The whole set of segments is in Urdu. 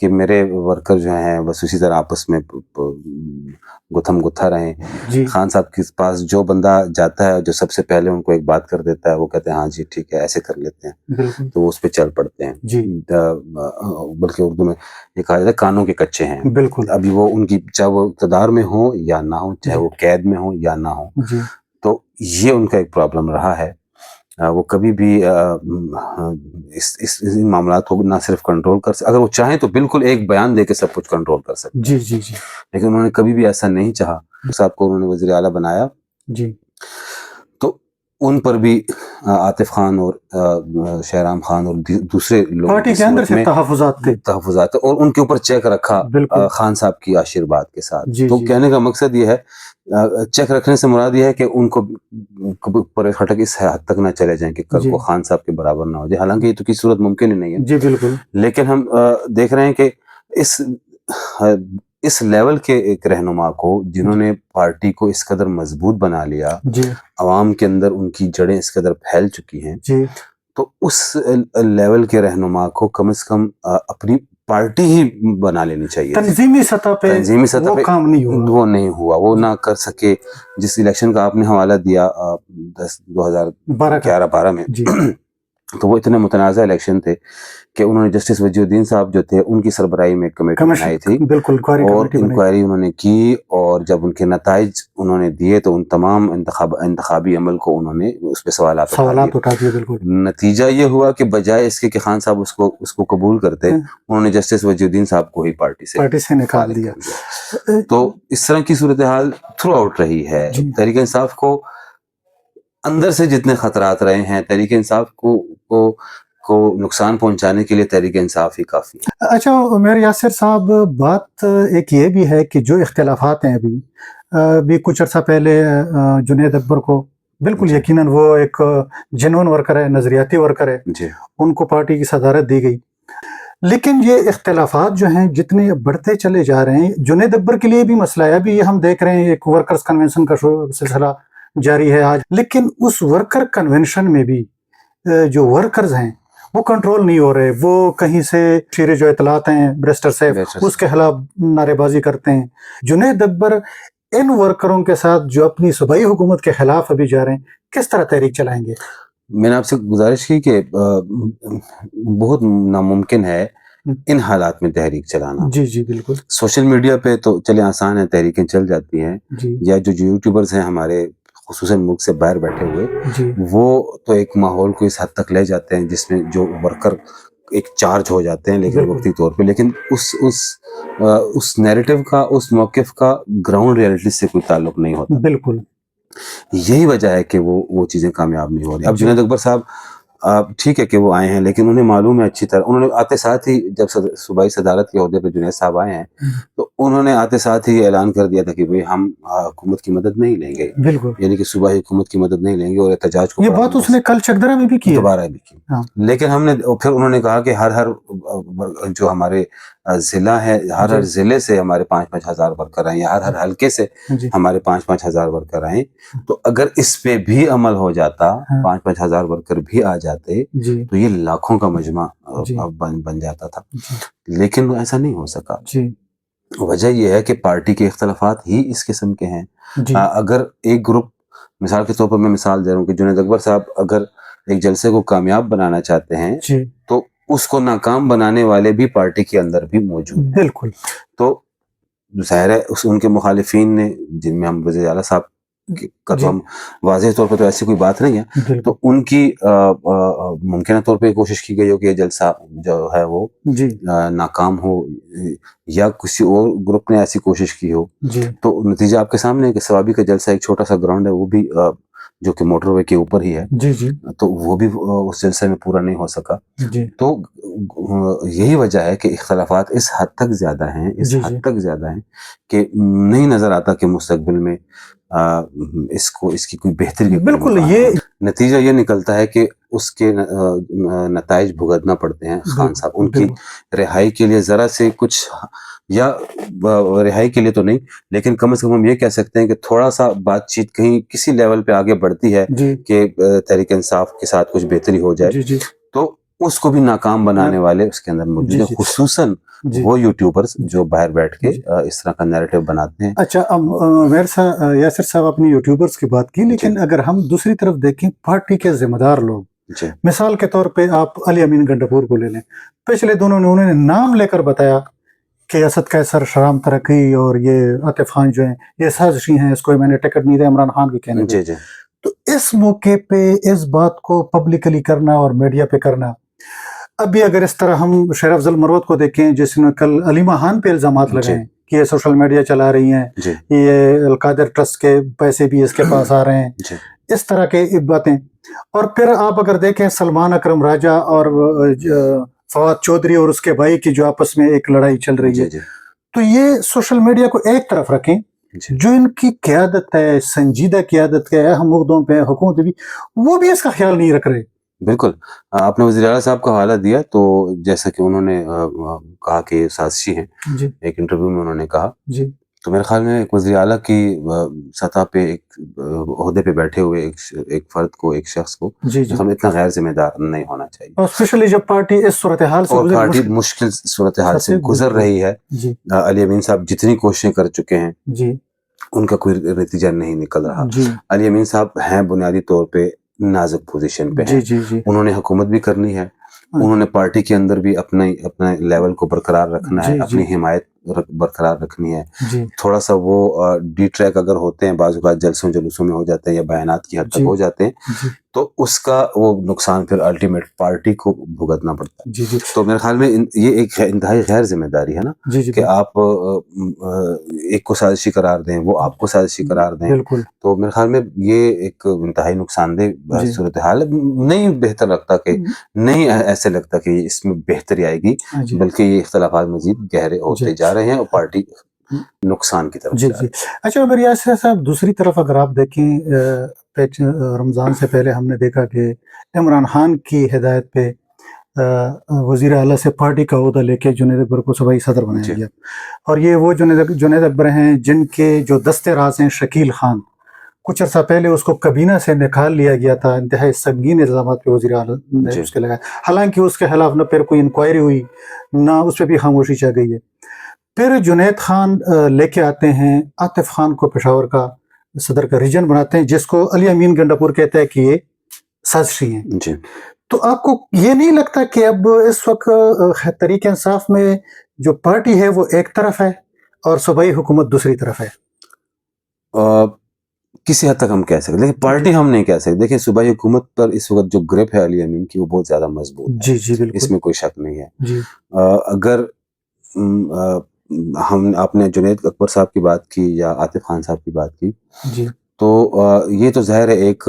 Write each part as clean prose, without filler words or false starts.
کہ میرے ورکر جو ہیں بس اسی طرح آپس میں گتھم گتھا رہیں. جی خان صاحب کے پاس جو بندہ جاتا ہے جو سب سے پہلے ان کو ایک بات کر دیتا ہے وہ کہتے ہیں ہاں جی ٹھیک ہے ایسے کر لیتے ہیں, بالکل تو وہ اس پہ چل پڑتے ہیں. جی بلکہ اردو میں یہ کہا جاتا ہے کانوں کے کچے ہیں. بالکل ابھی وہ ان کی چاہے وہ اقتدار میں ہوں یا نہ ہوں, چاہے وہ قید میں ہوں یا نہ ہوں, جی تو یہ ان کا ایک پرابلم رہا ہے. وہ کبھی بھی اس معاملات کو نہ صرف کنٹرول کر سکتے, اگر وہ چاہیں تو بالکل ایک بیان دے کے سب کچھ کنٹرول کر سکتے ہیں, جی جی جی لیکن انہوں نے کبھی بھی ایسا نہیں چاہا. صاحب کو انہوں نے وزیر اعلیٰ بنایا جی تو ان پر بھی عاطف خان اور شہرام خان اور دوسرے لوگ پارٹی کے اندر سے تحفظات تھے اور ان کے اوپر چیک رکھا بالکل خان صاحب کی آشیرواد کے ساتھ. جی تو جی کہنے کا مقصد یہ ہے چیک رکھنے سے مراد یہ ہے کہ ان کو پر کھٹک اس حد تک نہ چلے جائیں کہ کل کو خان صاحب کے برابر نہ ہو جائے, حالانکہ یہ تو کسی صورت ممکن ہی نہیں ہے. جی بالکل. لیکن ہم دیکھ رہے ہیں کہ اس لیول کے ایک رہنما کو جنہوں نے پارٹی کو اس قدر مضبوط بنا لیا, جی عوام کے اندر ان کی جڑیں اس قدر پھیل چکی ہیں, جی تو اس لیول کے رہنما کو کم از کم اپنی پارٹی ہی بنا لینی چاہیے. تنظیمی سطح پہ وہ کام نہیں ہوا, وہ نہیں ہوا, وہ نہ کر سکے. جس الیکشن کا آپ نے حوالہ دیا 2011-12 میں, تو وہ اتنے متنازع الیکشن تھے کہ انہوں نے جسٹس وجیہ الدین صاحب جو تھے ان کی سربراہی میں ایک کمیٹی بنائی تھی, بالکل اور انکوائری انہوں نے کی, اور جب ان کے نتائج انہوں نے دیے تو ان تمام انتخابی عمل کو انہوں نے اس پہ سوالات اٹھا دیے. بالکل. نتیجہ یہ ہوا کہ بجائے اس کے کہ خان صاحب اس کو قبول کرتے, انہوں نے جسٹس وجیہ الدین صاحب کو ہی پارٹی سے نکال دیا. تو اس طرح کی صورتحال تھرو آؤٹ رہی ہے. تحریک انصاف کو اندر سے جتنے خطرات رہے ہیں, تحریک انصاف کو نقصان پہنچانے کے لیے تحریک انصاف ہی کافی ہے. اچھا عمیر یاسر صاحب, بات ایک یہ بھی ہے کہ جو اختلافات ہیں ابھی کچھ عرصہ پہلے جنید اکبر کو بالکل یقیناً وہ ایک جنون ورکر ہے, نظریاتی ورکر ہے, ان کو پارٹی کی صدارت دی گئی, لیکن یہ اختلافات جو ہیں جتنے بڑھتے چلے جا رہے ہیں, جنید اکبر کے لیے بھی مسئلہ ہے. ابھی ہم دیکھ رہے ہیں ایک ورکرز کنونشن کا سلسلہ جاری ہے آج, لیکن اس ورکر کنونشن میں بھی جو ورکرز ہیں وہ کنٹرول نہیں ہو رہے. وہ کہیں سے شیر جو اطلاعات ہیں بریسٹر سیف اس کے خلاف نعرے بازی کرتے ہیں. جنید اکبر ان ورکروں کے ساتھ جو اپنی صوبائی حکومت کے خلاف ابھی جا رہے ہیں, کس طرح تحریک چلائیں گے؟ میں نے آپ سے گزارش کی کہ بہت ناممکن ہے ان حالات میں تحریک چلانا. جی جی بالکل. سوشل میڈیا پہ تو چلے آسان ہے, تحریکیں چل جاتی ہیں, یا جو یوٹیوبرز ہیں ہمارے خصوصاً ملک سے باہر بیٹھے ہوئے, وہ تو ایک ماحول کو اس حد تک لے جاتے ہیں جس میں جو ورکر ایک چارج ہو جاتے ہیں, لیکن وقتی طور پہ, لیکن اس نیریٹو کا, اس موقف کا گراؤنڈ ریئلٹی سے کوئی تعلق نہیں ہوتا. بالکل. یہی وجہ ہے کہ وہ چیزیں کامیاب نہیں ہو رہی. اب جنید اکبر صاحب ٹھیک ہے کہ وہ آئے ہیں, لیکن انہیں معلوم ہے اچھی طرح, انہوں نے آتے ساتھ ہی جب صوبائی صدارت کے عہدے پہ جنید صاحب آئے ہیں تو انہوں نے آتے ساتھ ہی اعلان کر دیا تھا کہ بھئی ہم حکومت کی مدد نہیں لیں گے. بالکل. یعنی کہ صوبائی حکومت کی مدد نہیں لیں گے, اور احتجاج کو یہ بات اس نے کل چکدرہ میں بھی کی, دوبارہ بھی کی. لیکن ہم نے پھر انہوں نے کہا کہ ہر جو ہمارے ضلع ہے, ہر ضلع سے ہمارے 5-5 ہزار ورکر آئیں, یا ہر حلقے سے ہمارے 5-5 ہزار ورکر آئیں, تو اگر اس پہ بھی عمل ہو جاتا, 5-5 ہزار ورکر بھی آ جاتے, تو یہ لاکھوں کا مجمع بن جاتا تھا. لیکن وہ ایسا نہیں ہو سکا. وجہ یہ ہے کہ پارٹی کے اختلافات ہی اس قسم کے ہیں. اگر ایک گروپ, مثال کے طور پر میں مثال دے رہا ہوں کہ جنید اکبر صاحب اگر ایک جلسے کو کامیاب بنانا چاہتے ہیں تو اس کو ناکام بنانے والے بھی پارٹی کے اندر بھی موجود ہیں. بالکل. تو ظاہر ہے ان کے مخالفین نے, جن میں ہم وزیر اعلیٰ صاحب کا تو ہم واضح طور پہ تو ایسی کوئی بات نہیں ہے, تو ان کی ممکنہ طور پہ کوشش کی گئی ہو کہ یہ جلسہ جو ہے وہ ناکام ہو, یا کسی اور گروپ نے ایسی کوشش کی ہو. تو نتیجہ آپ کے سامنے ہے کہ ثوابی کا جلسہ ایک چھوٹا سا گراؤنڈ ہے, وہ بھی جو کہ موٹر وے کے اوپر ہی ہے, تو وہ بھی اس جلسے میں پورا نہیں ہو سکا. تو یہی وجہ ہے کہ اختلافات اس حد تک زیادہ ہیں, کہ نہیں نظر آتا کہ مستقبل میں اس کی کوئی بہتری. بالکل. یہ نتیجہ یہ نکلتا ہے کہ اس کے نتائج بھگتنا پڑتے ہیں خان صاحب. ان کی رہائی کے لیے ذرا سے کچھ, یا رہائی کے لیے تو نہیں, لیکن کم از کم ہم یہ کہہ سکتے ہیں کہ تھوڑا سا بات چیت کہیں کسی لیول پہ آگے بڑھتی ہے کہ تحریک انصاف کے ساتھ کچھ بہتری ہو جائے, تو اس کو بھی ناکام بنانے والے اس کے اندر موجود ہیں, خصوصاً وہ یوٹیوبرز جو باہر بیٹھ کے اس طرح کا نیریٹو بناتے ہیں. اچھا, یاسر صاحب اپنی یوٹیوبرز کی بات کی, لیکن اگر ہم دوسری طرف دیکھیں پارٹی کے ذمہ دار لوگ, مثال کے طور پہ آپ علی امین گنڈاپور کو لے لیں. پچھلے دنوں انہوں نے نام لے کر بتایا کہ اسد قیصر, شہرام ترقی اور یہ عاطف خان جو ہیں یہ سازشی ہیں, اس کو میں نے ٹکٹ نہیں دیا عمران خان کے کہنے پہ. تو اس موقع پہ اس بات کو پبلکلی کرنا اور میڈیا پہ کرنا, ابھی اگر اس طرح ہم شیر افضل مروت کو دیکھیں جس نے کل علیمہ خان پہ الزامات لگائے ہیں کہ یہ سوشل میڈیا چلا رہی ہیں, یہ القادر ٹرسٹ کے پیسے بھی اس کے پاس آ رہے ہیں, اس طرح کے باتیں. اور پھر آپ اگر دیکھیں سلمان اکرم راجہ اور فواد چودھری اور اس کے بھائی کی جو آپس میں ایک لڑائی چل رہی ہے, تو یہ سوشل میڈیا کو ایک طرف رکھیں, جو ان کی قیادت ہے, سنجیدہ قیادت ہے, اہم عہدوں پہ حکومت بھی, وہ بھی اس کا خیال نہیں رکھ رہے. بالکل, آپ نے وزیر اعلیٰ صاحب کا حوالہ دیا, تو جیسا کہ انہوں نے کہا کہ سازشی ہیں, ایک انٹرویو میں انہوں نے کہا, تو میرے خیال میں ایک وزیر اعلیٰ کی سطح پہ ایک عہدے پہ بیٹھے ہوئے ایک فرد کو, ایک شخص کو ہم اتنا غیر ذمہ دار نہیں ہونا چاہیے, اور اسپیشلی جب پارٹی اس صورتحال سے, اور پارٹی مشکل صورتحال سے گزر رہی ہے. علی امین صاحب جتنی کوششیں کر چکے ہیں ان کا کوئی نتیجہ نہیں نکل رہا. علی امین صاحب ہیں بنیادی طور پہ نازک پوزیشن پہ ہیں, انہوں نے حکومت بھی کرنی ہے, انہوں نے پارٹی کے اندر بھی اپنے لیول کو برقرار رکھنا ہے, اپنی حمایت برقرار رکھنی ہے. تھوڑا سا وہ ڈی ٹریک اگر ہوتے ہیں, بعض اوقات جلسوں جلوسوں میں ہو جاتے ہیں یا بیانات کی حد تک ہو جاتے ہیں, تو اس کا وہ نقصان پھر الٹیمیٹ پارٹی کو بھگتنا پڑتا ہے. تو میرے خیال میں یہ ایک انتہائی غیر ذمہ داری ہے نا, کہ آپ ایک کو سازشی قرار دیں, وہ آپ کو سازشی قرار دیں. تو میرے خیال میں یہ ایک انتہائی نقصان دہ صورتحال ہے. نہیں بہتر لگتا کہ نہیں ایسے لگتا کہ اس میں بہتری آئے گی, بلکہ یہ اختلافات مزید گہرے ہوتے جا رہے ہیں اور پارٹی نقصان کی طرف جا رہی ہے. اچھا, اگر یاسر صاحب دوسری طرف اگر آپ دیکھیں, رمضان سے پہلے ہم نے دیکھا کہ عمران خان کی ہدایت پہ وزیر اعلیٰ سے پارٹی کا عہدہ لے کے جنید اکبر کو صوبائی صدر بنایا گیا, اور یہ وہ جنید اکبر ہیں جن کے جو دستے راز ہیں شکیل خان, کچھ عرصہ پہلے اس کو کابینہ سے نکال لیا گیا تھا, انتہائی سنگین الزامات پہ وزیر اعلیٰ نے اس کے لگائے, حالانکہ اس کے خلاف نہ پھر کوئی انکوائری ہوئی, نہ اس پہ بھی خاموشی چل گئی ہے. پھر جنید خان لے کے آتے ہیں عاطف خان کو پشاور کا صدر کا ریجن بناتے ہیں, جس کو علی امین گنڈاپور کہتا ہے کہ یہ سازشی ہیں. تو آپ کو یہ نہیں لگتا کہ اب اس وقت تحریک انصاف میں جو پارٹی ہے وہ ایک طرف ہے اور صوبائی حکومت دوسری طرف ہے؟ کسی حد تک ہم کہہ سکتے, لیکن پارٹی ہم نہیں کہہ سکتے. دیکھیں صوبائی حکومت پر اس وقت جو گرپ ہے علی امین کی وہ بہت زیادہ مضبوط ہے, بالکل, اس میں کوئی شک نہیں ہے. اگر آپ نے جنید اکبر صاحب کی بات کی یا عاطف خان صاحب کی بات کی, تو یہ تو ظاہر ہے ایک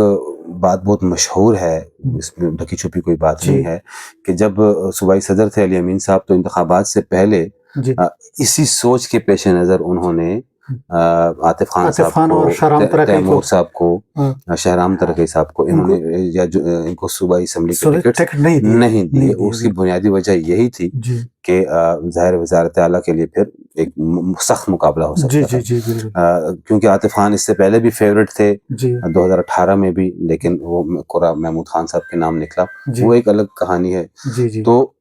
بات بہت مشہور ہے, اس میں ڈھکی چھپی کوئی بات نہیں ہے, کہ جب صوبائی صدر تھے علی امین صاحب تو انتخابات سے پہلے اسی سوچ کے پیش نظر انہوں نے عاطف خان صاحب کو, تیمور صاحب کو, شہرام ترقی صاحب کو, انہوں نے ان کو صوبائی اسمبلی کے ٹکٹ نہیں دیے. اس کی بنیادی وجہ یہی تھی کہ ظاہر وزارت اعلیٰ کے لیے پھر ایک سخت مقابلہ ہو سکتا تھا, کیونکہ عاطف خان اس سے پہلے بھی فیورٹ تھے 2018 میں بھی, لیکن وہ محمود خان صاحب کے نام نکلا, وہ ایک الگ کہانی ہے. تو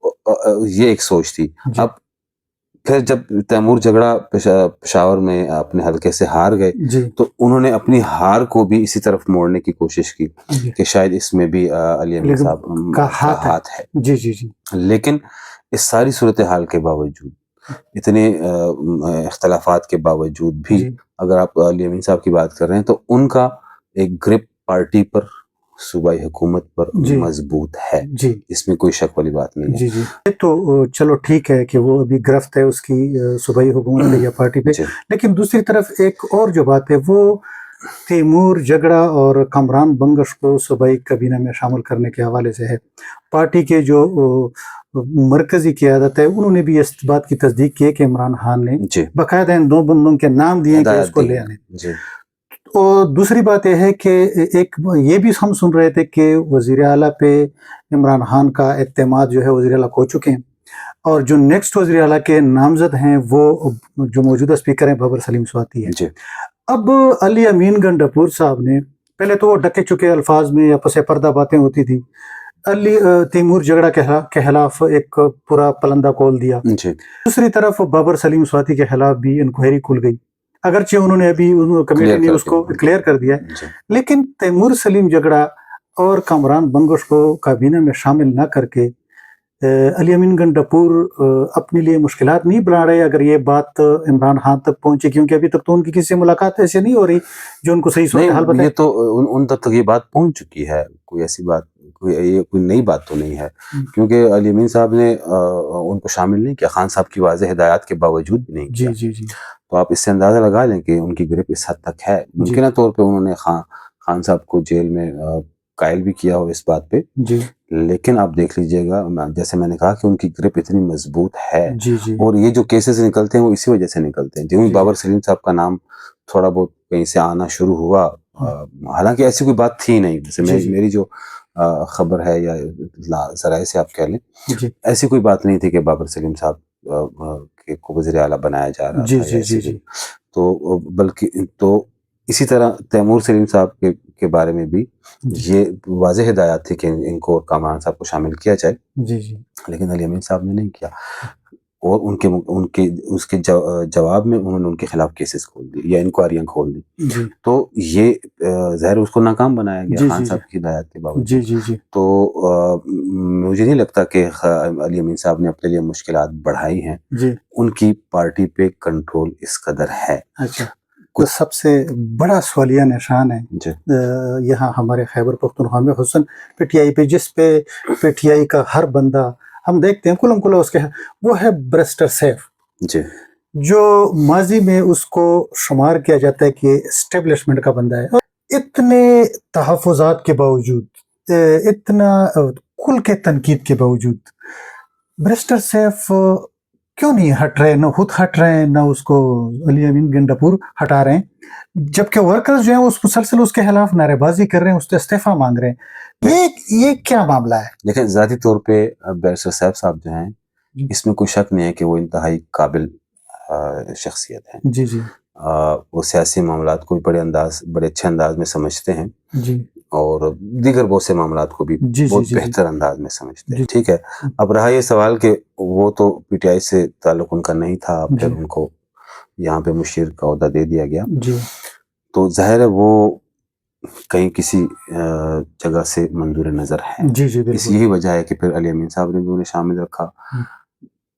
یہ ایک سوچ تھی. اب پھر جب تیمور جھگڑا پشاور میں اپنے حلقے سے ہار گئے, تو انہوں نے اپنی ہار کو بھی اسی طرف موڑنے کی کوشش کی کہ شاید اس میں بھی علی امین صاحب کا ہاتھ ہے. لیکن اس ساری صورتحال کے باوجود, اتنے اختلافات کے باوجود بھی, اگر آپ علی امین صاحب کی بات کر رہے ہیں, تو ان کا ایک گرپ پارٹی پر, صوبائی حکومت پر مضبوط ہے, اس میں کوئی شک والی بات نہیں ہے. تو چلو ٹھیک ہے کہ وہ ابھی گرفت ہے اس کی صوبائی حکومت پہ یا پارٹی پہ, لیکن دوسری طرف ایک اور جو بات ہے وہ تیمور جھگڑا اور کامران بنگش کو صوبائی کابینہ میں شامل کرنے کے حوالے سے ہے. پارٹی کے جو مرکزی قیادت ہے انہوں نے بھی اس بات کی تصدیق کی کہ عمران خان نے باقاعدہ ان دو بندوں کے نام دیے کہ اس کو لے آنے. اور دوسری بات یہ ہے کہ ایک یہ بھی ہم سن رہے تھے کہ وزیر اعلیٰ پہ عمران خان کا اعتماد جو ہے وزیر اعلیٰ کھو چکے ہیں, اور جو نیکسٹ وزیر اعلیٰ کے نامزد ہیں وہ جو موجودہ اسپیکر ہیں بابر سلیم سواتی ہے. اب علی امین گنڈاپور صاحب نے, پہلے تو وہ ڈکے چکے الفاظ میں یا پس پردہ باتیں ہوتی تھی, تیمور جگڑا کے خلاف ایک پورا پلندہ کھول دیا. جی دوسری طرف بابر سلیم سواتی کے خلاف بھی انکوائری کھل گئی، اگرچہ انہوں نے ابھی کمیٹی نے اس کو کلیئر کر دیا ہے، جی لیکن تیمور سلیم جگڑا اور کامران بنگش کو کابینہ میں شامل نہ کر کے علی امین گنڈاپور اپنے لیے مشکلات نہیں بنا رہے اگر یہ بات عمران خان تک پہنچے، کیونکہ ابھی تک تو ان کی کسی سے ملاقات ایسے نہیں ہو رہی جو ان کو صحیح صورتحال نہیں، بتائے. یہ تو ان تک یہ بات پہنچ چکی ہے، کوئی ایسی بات کوئی نئی بات تو نہیں ہے، کیونکہ علی امین صاحب نے ان کو شامل نہیں کیا، خان صاحب کی واضح ہدایات کے باوجود بھی نہیں کیا. جی جی تو آپ اس سے اندازہ لگا لیں کہ ان کی گرپ اس حد تک ہے. ممکنہ طور پہ انہوں نے خان صاحب کو جیل میں قائل بھی کیا ہو اس بات پہ، جی لیکن آپ دیکھ لیجئے گا، جیسے میں نے کہا کہ ان کی گرپ اتنی مضبوط ہے، جی جی اور یہ جو کیسز نکلتے ہیں وہ اسی وجہ سے نکلتے ہیں. جو بابر سلیم صاحب کا نام تھوڑا بہت کہیں سے آنا شروع ہوا، حالانکہ ایسی کوئی بات تھی نہیں، جیسے میری جو خبر ہے یا ذرائع سے آپ کہہ لیں، ایسی کوئی بات نہیں تھی کہ بابر سلیم صاحب کو وزیر اعلیٰ بنایا جا رہا تھا یا ایسی کوئی، تو بلکہ تو اسی طرح تیمور سلیم صاحب کے بارے میں بھی یہ واضح ہدایات تھی کہ ان کو کامران صاحب کو شامل کیا جائے، لیکن علی امین صاحب نے نہیں کیا، اور اس کے جواب میں انہوں نے ان کے خلاف کیسز کھول دی یا انکوائریاں کھول دی. تو یہ ظاہر اس کو ناکام بنایا گیا خان صاحب کی ہدایات کے باوجود. تو مجھے نہیں لگتا کہ علی امین صاحب نے اپنے لیے مشکلات بڑھائی ہیں، ان کی پارٹی پہ کنٹرول اس قدر ہے. تو سب سے بڑا سوالیہ نشان ہے یہاں ہمارے خیبر پختونخوا میں حسن پی ٹی آئی پہ، جس پہ پی ٹی آئی کا ہر بندہ ہم دیکھتے ہیں کلم کلا اس کے، وہ ہے بریسٹر سیف، جو ماضی میں اس کو شمار کیا جاتا ہے کہ اسٹیبلشمنٹ کا بندہ ہے. اتنے تحفظات کے باوجود، اتنا کل کے تنقید کے باوجود، بریسٹر سیف کیوں نہیں ہٹ رہے؟ نہ خود ہٹ رہے ہیں، نہ اس کو علی امین گنڈاپور ہٹا رہے ہیں، جبکہ ورکرز جو ہیں اس مسلسل اس کے خلاف نعرے بازی کر رہے ہیں، اس سے استعفیٰ مانگ رہے ہیں. یہ کیا معاملہ ہے؟ لیکن ذاتی طور پہ بیرسٹر سیف صاحب جو ہیں، اس میں کوئی شک نہیں ہے کہ وہ انتہائی قابل شخصیت ہیں. وہ سیاسی معاملات کو بھی بڑے اچھے انداز میں سمجھتے ہیں، اور دیگر بہت سے معاملات کو بھی بہت بہتر انداز میں سمجھتے ہیں. ٹھیک ہے، اب رہا یہ سوال کہ وہ تو پی ٹی آئی سے تعلق ان کا نہیں تھا، پھر ان کو یہاں پہ مشیر کا عہدہ دے دیا گیا، تو ظاہر ہے وہ کہیں کسی جگہ سے منظور نظر ہے. اس یہی وجہ ہے کہ پھر علی امین صاحب نے بھی انہیں شامل رکھا.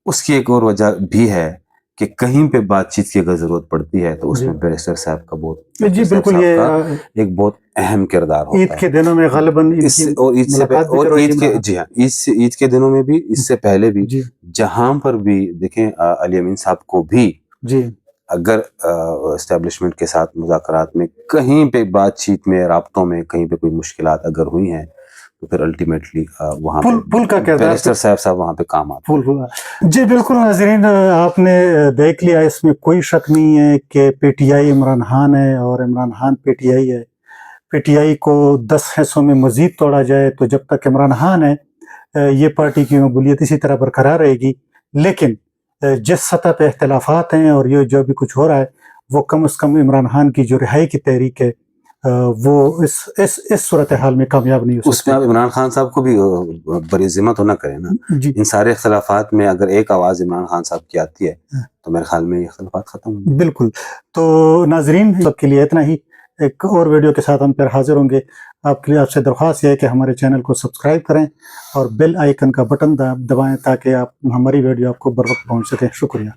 اس کی ایک اور وجہ بھی ہے کہ کہیں پہ بات چیت کی اگر ضرورت پڑتی ہے تو اس میں بیرسٹر صاحب کا بالکل ایک بہت اہم کردار ہوتا ہے. عید کے دنوں میں غالباً عید کے دنوں میں بھی، اس سے پہلے بھی، جہاں پر بھی دیکھیں علی امین صاحب کو بھی اگر اسٹیبلشمنٹ کے ساتھ مذاکرات میں کہیں پہ بات چیت میں رابطوں میں کہیں پہ کوئی مشکلات اگر ہوئی ہیں تو پھر الٹیمیٹلی وہاں پہ بیرسٹر صاحب وہاں پہ کام آتے ہیں. جی بالکل ناظرین، آپ نے دیکھ لیا، اس میں کوئی شک نہیں ہے کہ P T I Imran Khan ہے اور Imran Khan P T I ہے. پی ٹی آئی کو 10 حصوں میں مزید توڑا جائے تو جب تک عمران خان ہے یہ پارٹی کی مقبولیت اسی طرح برقرار رہے گی، لیکن جس سطح پہ اختلافات ہیں اور یہ جو بھی کچھ ہو رہا ہے وہ کم از کم عمران خان کی جو رہائی کی تحریک ہے وہ اس صورتحال میں کامیاب نہیں ہو سکتی. اس میں آپ عمران خان صاحب کو بھی بری ذمہ تو نہ کریں نا. ان سارے اختلافات میں اگر ایک آواز عمران خان صاحب کی آتی ہے تو میرے خیال میں یہ اختلافات ختم ہوں گے. بالکل. تو ناظرین، سب کے لیے اتنا ہی. ایک اور ویڈیو کے ساتھ ہم پھر حاضر ہوں گے. آپ کے لیے آپ سے درخواست یہ ہے کہ ہمارے چینل کو سبسکرائب کریں اور بیل آئیکن کا بٹن دبائیں تاکہ ہماری ویڈیو آپ کو بر وقت پہنچ سکیں. شکریہ.